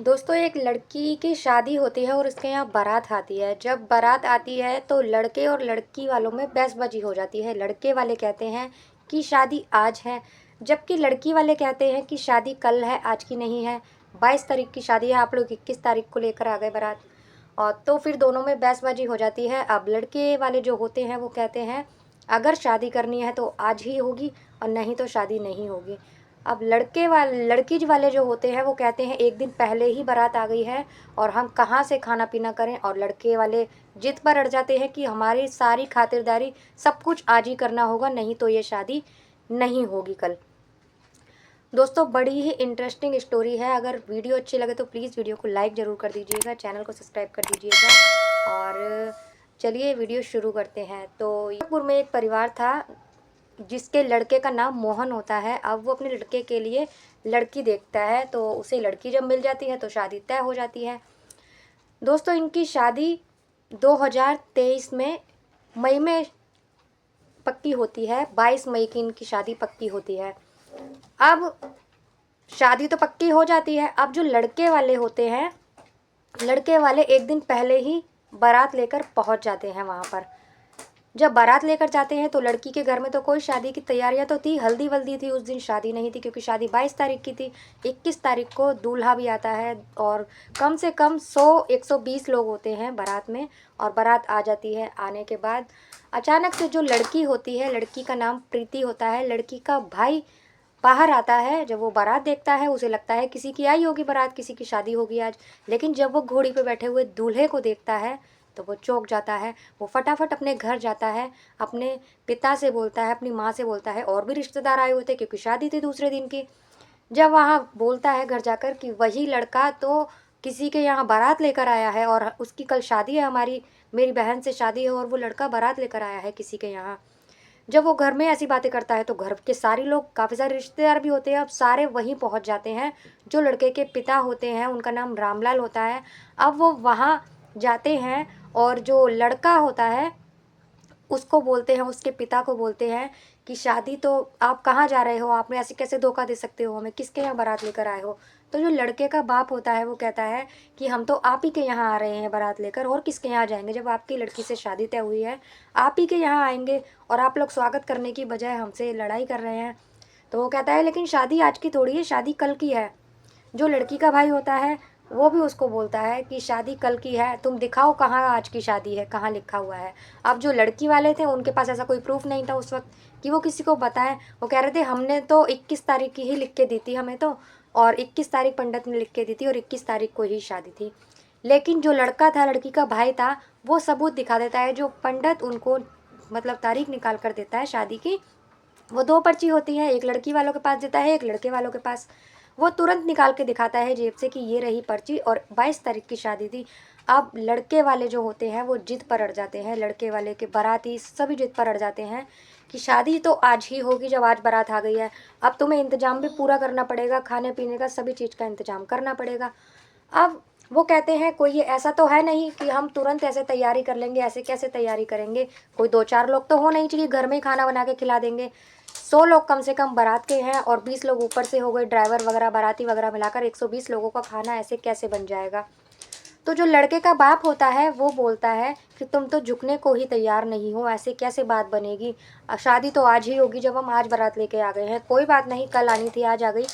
दोस्तों एक लड़की की शादी होती है और उसके यहाँ बारात आती है। जब बारात आती है तो लड़के और लड़की वालों में बहसबाजी हो जाती है। लड़के वाले कहते हैं कि शादी आज है, जबकि लड़की वाले कहते हैं कि शादी कल है, आज की नहीं है। 22 तारीख की शादी है, आप लोग 21 तारीख को लेकर आ गए बारात। और तो फिर दोनों में बहसबाजी हो जाती है। अब लड़के वाले जो होते हैं वो कहते हैं अगर शादी करनी है तो आज ही होगी और नहीं तो शादी नहीं होगी। अब लड़की वाले जो होते हैं वो कहते हैं एक दिन पहले ही बारात आ गई है और हम कहाँ से खाना पीना करें। और लड़के वाले जिद पर अड़ जाते हैं कि हमारी सारी खातिरदारी सब कुछ आज ही करना होगा, नहीं तो ये शादी नहीं होगी कल। दोस्तों बड़ी ही इंटरेस्टिंग स्टोरी है। अगर वीडियो अच्छी लगे तो प्लीज़ वीडियो को लाइक ज़रूर कर दीजिएगा, चैनल को सब्सक्राइब कर दीजिएगा। और चलिए वीडियो शुरू करते हैं। तो नागपुर में एक परिवार था जिसके लड़के का नाम मोहन होता है। अब वो अपने लड़के के लिए लड़की देखता है, तो उसे लड़की जब मिल जाती है तो शादी तय हो जाती है। दोस्तों इनकी शादी 2023 में मई में पक्की होती है। 22 मई की इनकी शादी पक्की होती है। अब शादी तो पक्की हो जाती है। अब जो लड़के वाले होते हैं, लड़के वाले एक दिन पहले ही बारात लेकर पहुंच जाते हैं वहाँ पर। जब बारात लेकर जाते हैं तो लड़की के घर में तो कोई शादी की तैयारियां तो थी, हल्दी वल्दी थी, उस दिन शादी नहीं थी क्योंकि शादी 22 तारीख की थी। 21 तारीख को दूल्हा भी आता है और कम से कम 100-120 लोग होते हैं बारात में। और बारात आ जाती है। आने के बाद अचानक से जो लड़की होती है, लड़की का नाम प्रीति होता है, लड़की का भाई बाहर आता है। जब वो बारात देखता है उसे लगता है किसी की आई होगी बारात, किसी की शादी होगी आज। लेकिन जब वो घोड़ी पे बैठे हुए दूल्हे को देखता है तो वो चौंक जाता है। वो फटाफट अपने घर जाता है, अपने पिता से बोलता है, अपनी माँ से बोलता है, और भी रिश्तेदार आए हुए थे क्योंकि शादी थी दूसरे दिन की। जब वहाँ बोलता है घर जाकर कि वही लड़का तो किसी के यहाँ बारात लेकर आया है और उसकी कल शादी है, मेरी बहन से शादी है और वो लड़का बारात लेकर आया है किसी के यहाँ। जब वो घर में ऐसी बातें करता है तो घर के सारे लोग, काफ़ी सारे रिश्तेदार भी होते हैं, अब सारे वहीं पहुंच जाते हैं। जो लड़के के पिता होते हैं उनका नाम रामलाल होता है। अब वो वहाँ जाते हैं और जो लड़का होता है उसको बोलते हैं, उसके पिता को बोलते हैं कि शादी तो आप कहाँ जा रहे हो, आपने ऐसे कैसे धोखा दे सकते हो हमें, किसके यहाँ बारात लेकर आए हो। तो जो लड़के का बाप होता है वो कहता है कि हम तो आप ही के यहाँ आ रहे हैं बारात लेकर, और किसके यहाँ जाएंगे, जब आपकी लड़की से शादी तय हुई है आप ही के यहाँ आएंगे और आप लोग स्वागत करने की बजाय हमसे लड़ाई कर रहे हैं। तो वो कहता है लेकिन शादी आज की थोड़ी है, शादी कल की है। जो लड़की का भाई होता है वो भी उसको बोलता है कि शादी कल की है, तुम दिखाओ कहाँ आज की शादी है, कहाँ लिखा हुआ है। अब जो लड़की वाले थे उनके पास ऐसा कोई प्रूफ नहीं था उस वक्त कि वो किसी को बताएं। वो कह रहे थे हमने तो 21 तारीख की ही लिख के दी थी हमें तो, और 21 तारीख पंडित ने लिख के दी थी और 21 तारीख को ही शादी थी। लेकिन जो लड़का था, लड़की का भाई था, वो सबूत दिखा देता है। जो पंडित उनको मतलब तारीख निकाल कर देता है शादी की, वो दो पर्ची होती है, एक लड़की वालों के पास देता है, एक लड़के वालों के पास। वो तुरंत निकाल के दिखाता है जेब से कि ये रही पर्ची और 22 तारीख की शादी थी। अब लड़के वाले जो होते हैं वो जिद पर अड़ जाते हैं, लड़के वाले के बाराती सभी जिद पर अड़ जाते हैं कि शादी तो आज ही होगी जब आज बारात आ गई है। अब तुम्हें इंतजाम भी पूरा करना पड़ेगा, खाने पीने का सभी चीज़ का इंतजाम करना पड़ेगा। अब वो कहते हैं कोई ये ऐसा तो है नहीं कि हम तुरंत ऐसे तैयारी कर लेंगे, ऐसे कैसे तैयारी करेंगे, कोई 2-4 लोग तो हो नहीं चाहिए, घर में ही खाना बना के खिला देंगे। 100 लोग कम से कम बारात के हैं और 20 लोग ऊपर से हो गए, ड्राइवर वगैरह बाराती वगैरह मिलाकर 120 लोगों का खाना ऐसे कैसे बन जाएगा। तो जो लड़के का बाप होता है वो बोलता है कि तुम तो झुकने को ही तैयार नहीं हो, ऐसे कैसे बात बनेगी, शादी तो आज ही होगी जब हम आज बारात लेके आ गए हैं, कोई बात नहीं, कल आनी थी आज आ गई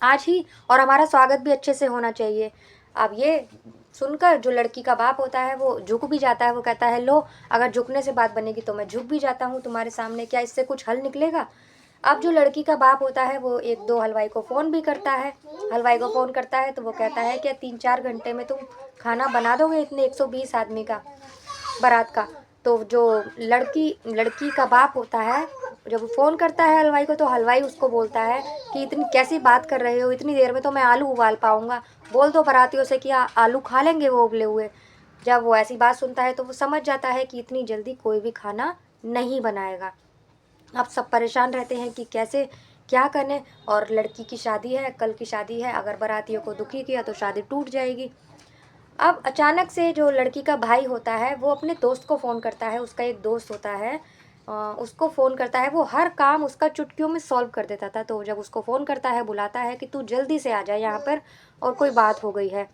आज ही, और हमारा स्वागत भी अच्छे से होना चाहिए। अब ये सुनकर जो लड़की का बाप होता है वो झुक भी जाता है। वो कहता है लो, अगर झुकने से बात बनेगी तो मैं झुक भी जाता हूँ तुम्हारे सामने, क्या इससे कुछ हल निकलेगा। अब जो लड़की का बाप होता है वो 1-2 हलवाई को फ़ोन भी करता है। हलवाई को फ़ोन करता है तो वो कहता है कि 3-4 घंटे में तुम खाना बना दोगे इतने 120 आदमी का, बारात का। तो जो लड़की का बाप होता है, जब वो फ़ोन करता है हलवाई को तो हलवाई उसको बोलता है कि इतनी कैसी बात कर रहे हो, इतनी देर में तो मैं आलू उबाल पाऊँगा, बोल दो बारातियों से कि आलू खा लेंगे वो उबले हुए। जब वो ऐसी बात सुनता है तो वो समझ जाता है कि इतनी जल्दी कोई भी खाना नहीं बनाएगा। अब सब परेशान रहते हैं कि कैसे क्या करें, और लड़की की शादी है, कल की शादी है, अगर बारातियों को दुखी किया तो शादी टूट जाएगी। अब अचानक से जो लड़की का भाई होता है वो अपने दोस्त को फ़ोन करता है। उसका एक दोस्त होता है उसको फ़ोन करता है, वो हर काम उसका चुटकियों में सॉल्व कर देता था। तो जब उसको फ़ोन करता है, बुलाता है कि तू जल्दी से आ जा यहाँ पर और कोई बात हो गई है।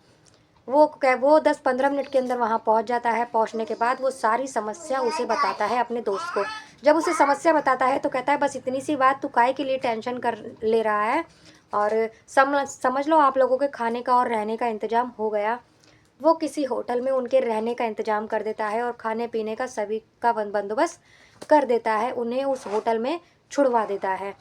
वो 10-15 मिनट के अंदर वहाँ पहुँच जाता है। पहुँचने के बाद वो सारी समस्या उसे बताता है अपने दोस्त को। जब उसे समस्या बताता है तो कहता है बस इतनी सी बात, तू काहे के लिए टेंशन कर ले रहा है, और समझ लो आप लोगों के खाने का और रहने का इंतज़ाम हो गया। वो किसी होटल में उनके रहने का इंतज़ाम कर देता है और खाने-पीने का सभी का बंदोबस्त कर देता है, उन्हें उस होटल में छुड़वा देता है।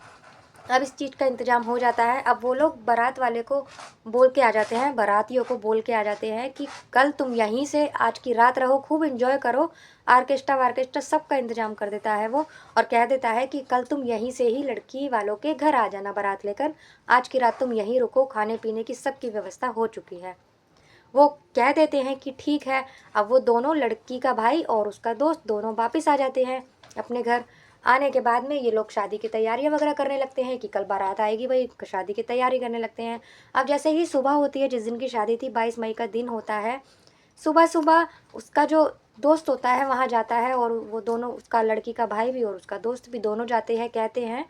अब इस चीज़ का इंतज़ाम हो जाता है। अब वो लोग बारात वाले को बोल के आ जाते हैं, बारातियों को बोल के आ जाते हैं कि कल तुम यहीं से आज की रात रहो, खूब एन्जॉय करो। ऑर्केस्ट्रा-वार्केस्ट्रा सब का इंतज़ाम कर देता है वो, और कह देता है कि कल तुम यहीं से ही लड़की वालों के घर आ जाना बारात लेकर। आज की रात तुम यहीं रुको, खाने-पीने की सबकी व्यवस्था हो चुकी है। वो कह देते हैं कि ठीक है। अब वो दोनों, लड़की का भाई और उसका दोस्त, दोनों वापस आ जाते हैं अपने घर। आने के बाद में ये लोग शादी की तैयारियां वगैरह करने लगते हैं कि कल बारात आएगी भाई, शादी की तैयारी करने लगते हैं। अब जैसे ही सुबह होती है, जिस दिन की शादी थी, 22 मई का दिन होता है, सुबह सुबह उसका जो दोस्त होता है वहाँ जाता है, और वो दोनों, उसका लड़की का भाई भी और उसका दोस्त भी, दोनों जाते हैं। कहते हैं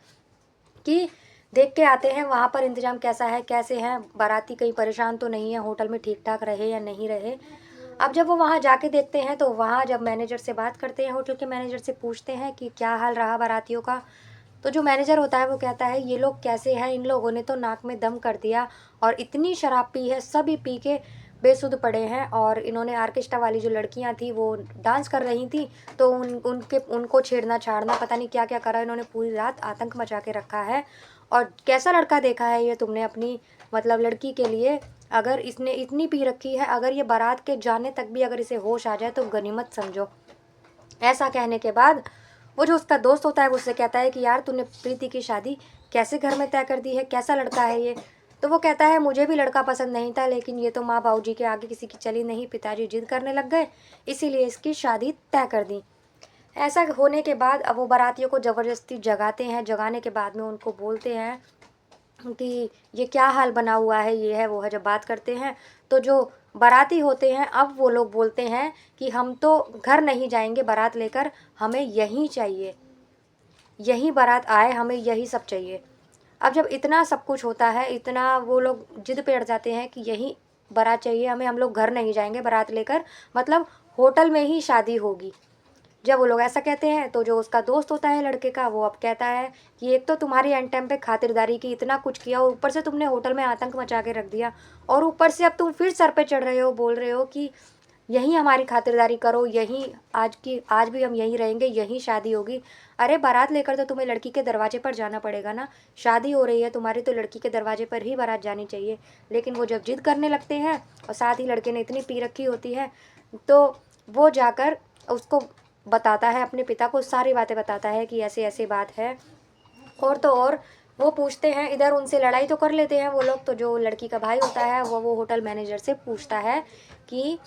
कि देख के आते हैं वहाँ पर इंतज़ाम कैसा है, कैसे हैं बाराती, कहीं परेशान तो नहीं है, होटल में ठीक ठाक रहे या नहीं रहे। अब जब वो वहाँ जाके देखते हैं तो वहाँ जब मैनेजर से बात करते हैं, होटल के मैनेजर से पूछते हैं कि क्या हाल रहा बारातियों का, तो जो मैनेजर होता है वो कहता है ये लोग कैसे हैं, इन लोगों ने तो नाक में दम कर दिया और इतनी शराब पी है, सभी पी के बेसुध पड़े हैं। और इन्होंने ऑर्केस्ट्रा वाली जो लड़कियां थी वो डांस कर रही थी, तो उनको छेड़ना छाड़ना, पता नहीं क्या क्या करा, इन्होंने पूरी रात आतंक मचा के रखा है। और कैसा लड़का देखा है ये तुमने अपनी, मतलब लड़की के लिए, अगर इसने इतनी पी रखी है, अगर ये बारात के जाने तक भी अगर इसे होश आ जाए तो गनीमत समझो। ऐसा कहने के बाद वो जो उसका दोस्त होता है वो उससे कहता है कि यार तूने प्रीति की शादी कैसे घर में तय कर दी है, कैसा लड़का है ये। तो वो कहता है मुझे भी लड़का पसंद नहीं था, लेकिन ये तो माँ बाबूजी के आगे किसी की चली नहीं, पिताजी जिद करने लग गए, इसीलिए इसकी शादी तय कर दी। ऐसा होने के बाद अब वो बारातियों को ज़बरदस्ती जगाते हैं। जगाने के बाद में उनको बोलते हैं कि ये क्या हाल बना हुआ है, ये है वो है। जब बात करते हैं तो जो बाराती होते हैं, अब वो लोग बोलते हैं कि हम तो घर नहीं जाएंगे बारात लेकर, हमें यहीं चाहिए, यहीं बारात आए, हमें यही सब चाहिए। अब जब इतना सब कुछ होता है, इतना वो लोग जिद पे अड़ जाते हैं कि यहीं बारात चाहिए हमें, हम लोग घर नहीं जाएंगे बारात लेकर, मतलब होटल में ही शादी होगी। जब वो लोग ऐसा कहते हैं तो जो उसका दोस्त होता है लड़के का, वो अब कहता है कि एक तो तुम्हारी एंड टाइम पे खातिरदारी की, इतना कुछ किया, और ऊपर से तुमने होटल में आतंक मचा के रख दिया, और ऊपर से अब तुम फिर सर पे चढ़ रहे हो, बोल रहे हो कि यहीं हमारी खातिरदारी करो, यहीं आज भी हम यहीं रहेंगे, यहीं शादी होगी। अरे बारात लेकर तो तुम्हें लड़की के दरवाजे पर जाना पड़ेगा ना, शादी हो रही है तुम्हारी तो लड़की के दरवाजे पर ही बारात जानी चाहिए। लेकिन वो जब जिद करने लगते हैं, और साथ ही लड़के ने इतनी पी रखी होती है, तो वो जाकर उसको बताता है, अपने पिता को सारी बातें बताता है कि ऐसे ऐसे बात है। और तो और वो पूछते हैं, इधर उनसे लड़ाई तो कर लेते हैं वो लोग, तो जो लड़की का भाई होता है वो होटल मैनेजर से पूछता है कि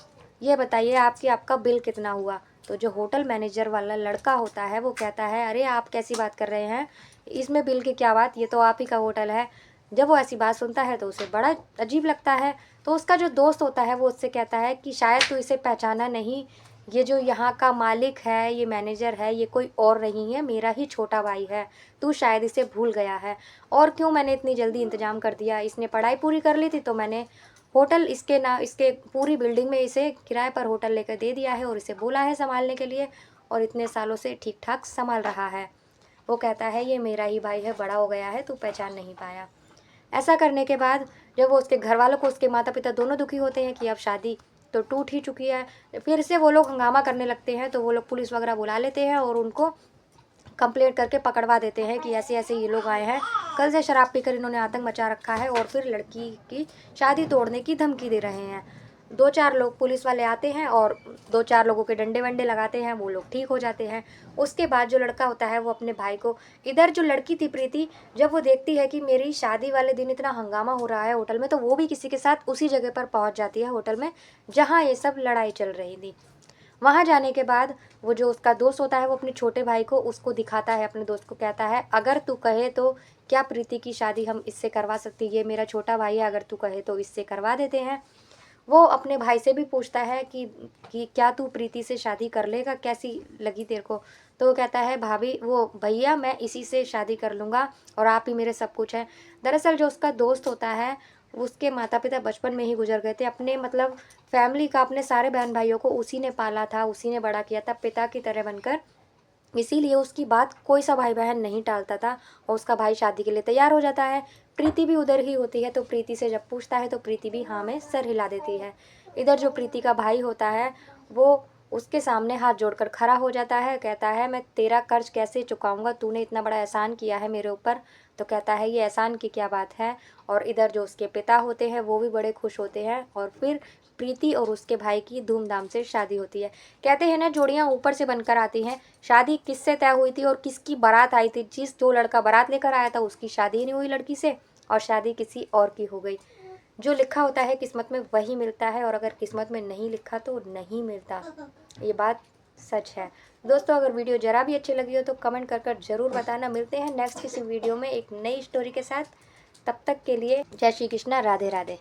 ये बताइए आपका बिल कितना हुआ। तो जो होटल मैनेजर वाला लड़का होता है वो कहता है अरे आप कैसी बात कर रहे हैं, इसमें बिल की क्या बात, ये तो आप ही का होटल है। जब वो ऐसी बात सुनता है तो उसे बड़ा अजीब लगता है। तो उसका जो दोस्त होता है वो उससे कहता है कि शायद तू इसे पहचाना नहीं, ये जो यहाँ का मालिक है, ये मैनेजर है, ये कोई और नहीं है, मेरा ही छोटा भाई है, तू शायद इसे भूल गया है। और क्यों मैंने इतनी जल्दी इंतज़ाम कर दिया, इसने पढ़ाई पूरी कर ली थी तो मैंने होटल इसके पूरी बिल्डिंग में इसे किराए पर होटल लेकर दे दिया है, और इसे बोला है संभालने के लिए, और इतने सालों से ठीक ठाक संभाल रहा है। वो कहता है ये मेरा ही भाई है, बड़ा हो गया है, तू पहचान नहीं पाया। ऐसा करने के बाद जब वो उसके घर वालों को, उसके माता पिता दोनों दुखी होते हैं कि अब शादी तो टूट ही चुकी है, फिर से वो लोग हंगामा करने लगते हैं। तो वो लोग पुलिस वगैरह बुला लेते हैं और उनको कंप्लेंट करके पकड़वा देते हैं कि ऐसे ऐसे ये लोग आए हैं, कल से शराब पीकर इन्होंने आतंक मचा रखा है, और फिर लड़की की शादी तोड़ने की धमकी दे रहे हैं। 2-4 लोग पुलिस वाले आते हैं और 2-4 लोगों के डंडे वंडे लगाते हैं, वो लोग ठीक हो जाते हैं। उसके बाद जो लड़का होता है वो अपने भाई को, इधर जो लड़की थी प्रीति, जब वो देखती है कि मेरी शादी वाले दिन इतना हंगामा हो रहा है होटल में, तो वो भी किसी के साथ उसी जगह पर पहुंच जाती है होटल में जहाँ ये सब लड़ाई चल रही थी। वहाँ जाने के बाद वो जो उसका दोस्त होता है वो अपने छोटे भाई को उसको दिखाता है, अपने दोस्त को कहता है अगर तू कहे तो क्या प्रीति की शादी हम इससे करवा सकती, ये मेरा छोटा भाई है, अगर तू कहे तो इससे करवा देते हैं। वो अपने भाई से भी पूछता है कि क्या तू प्रीति से शादी कर लेगा, कैसी लगी तेरे को। तो वो कहता है भाभी वो भैया मैं इसी से शादी कर लूँगा और आप ही मेरे सब कुछ हैं। दरअसल जो उसका दोस्त होता है उसके माता पिता बचपन में ही गुजर गए थे। अपने मतलब फैमिली का, अपने सारे बहन भाइयों को उसी ने पाला था, उसी ने बड़ा किया था पिता की तरह बनकर। इसीलिए उसकी बात कोई सा भाई बहन नहीं टालता था और उसका भाई शादी के लिए तैयार हो जाता है। प्रीति भी उधर ही होती है तो प्रीति से जब पूछता है तो प्रीति भी हाँ में सर हिला देती है। इधर जो प्रीति का भाई होता है वो उसके सामने हाथ जोड़कर खड़ा हो जाता है, कहता है मैं तेरा कर्ज कैसे चुकाऊंगा, तूने इतना बड़ा एहसान किया है मेरे ऊपर। तो कहता है ये एहसान की क्या बात है। और इधर जो उसके पिता होते हैं वो भी बड़े खुश होते हैं और फिर प्रीति और उसके भाई की धूमधाम से शादी होती है। कहते हैं ना जोड़ियाँ ऊपर से बनकर आती हैं। शादी किससे तय हुई थी और किसकी बारात आई थी, जिस जो लड़का बारात लेकर आया था उसकी शादी ही नहीं हुई लड़की से और शादी किसी और की हो गई। जो लिखा होता है किस्मत में वही मिलता है और अगर किस्मत में नहीं लिखा तो नहीं मिलता। ये बात सच है। दोस्तों अगर वीडियो ज़रा भी अच्छी लगी हो तो कमेंट कर ज़रूर बताना। मिलते हैं नेक्स्ट किसी वीडियो में एक नई स्टोरी के साथ। तब तक के लिए जय श्री कृष्णा, राधे राधे।